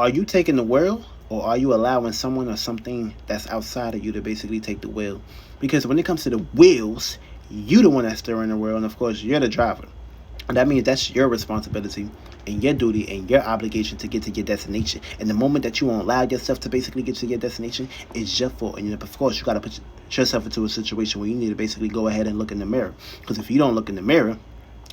Are you taking the wheel, or are you allowing someone or something that's outside of you to basically take the wheel? Because when it comes to the wheels, you the one that's steering the wheel, and of course you're the driver. And that means that's your responsibility and your duty and your obligation to get to your destination. And the moment that you won't allow yourself to basically get to your destination, it's your fault. And of course, you got to put yourself into a situation where you need to basically go ahead and look in the mirror. Because if you don't look in the mirror,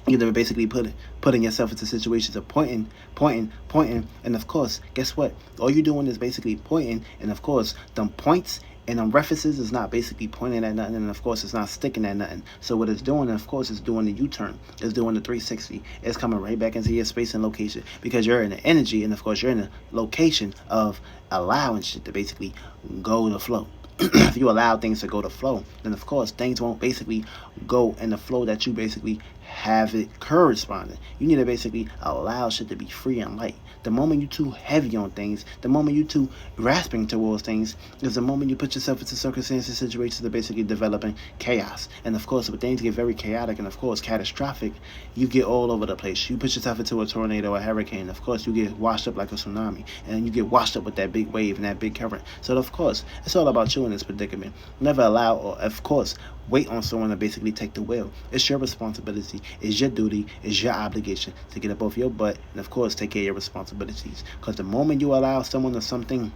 you're basically putting yourself into situations of pointing, and of course, guess what? All you're doing is basically pointing, and of course, them points and references is not basically pointing at nothing, and of course it's not sticking at nothing. So what it's doing, of course, is doing the U-turn. It's doing the 360. It's coming right back into your space and location, because you're in the energy, and of course you're in the location of allowing shit to basically go to flow. If you allow things to go to flow, then of course things won't basically go in the flow that you basically have it corresponding. You need to basically allow shit to be free and light. The moment you're too heavy on things, the moment you're too grasping towards things, is the moment you put yourself into circumstances, situations that basically developing chaos. And of course, when things get very chaotic and of course catastrophic, you get all over the place. You put yourself into a tornado, a hurricane. Of course, you get washed up like a tsunami, and you get washed up with that big wave and that big current. So of course, it's all about you in this predicament. Never allow, or of course, wait on someone to basically take the wheel. It's your responsibility, it's your duty, it's your obligation to get up off your butt and of course take care of your responsibilities. Because the moment you allow someone or something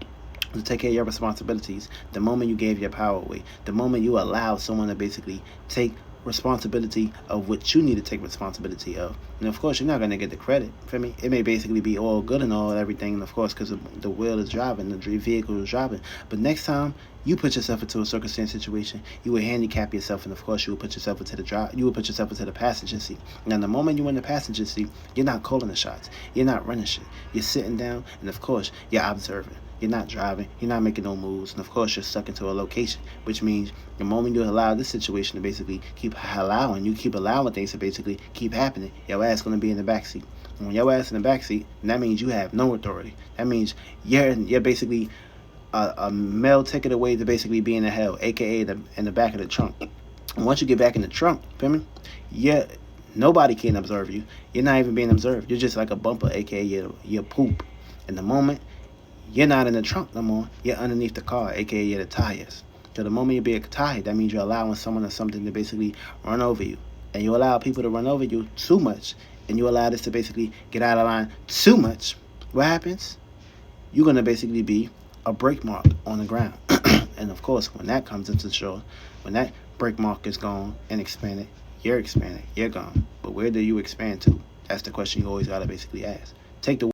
to take care of your responsibilities, the moment you gave your power away, the moment you allow someone to basically take responsibility of what you need to take responsibility of. And of course, you're not going to get the credit. For me, it may basically be all good and all everything, and of course, because the wheel is driving, the vehicle is driving. But next time you put yourself into a circumstance situation, you will handicap yourself, and of course, you will put yourself into the drive. You will put yourself into the passenger seat. Now, the moment you're in the passenger seat, you're not calling the shots. You're not running shit. You're sitting down, and of course, you're observing. You're not driving, you're not making no moves, and of course you're stuck into a location, which means the moment you allow this situation to basically keep allowing things to basically keep happening, your ass gonna be in the backseat. And when your ass in the backseat, that means you have no authority. That means you're basically a mail ticket away to basically being in hell, aka in the back of the trunk. And once you get back in the trunk, feel me? Nobody can observe you. You're not even being observed. You're just like a bumper, aka your poop. In the moment, you're not in the trunk no more. You're underneath the car, aka the tires. So the moment you be tired, that means you're allowing someone or something to basically run over you. And you allow people to run over you too much, and you allow this to basically get out of line too much. What happens? You're going to basically be a brake mark on the ground. And of course, when that comes into the show, when that brake mark is gone and expanded, you're gone. But where do you expand to? That's the question you always got to basically ask. Take the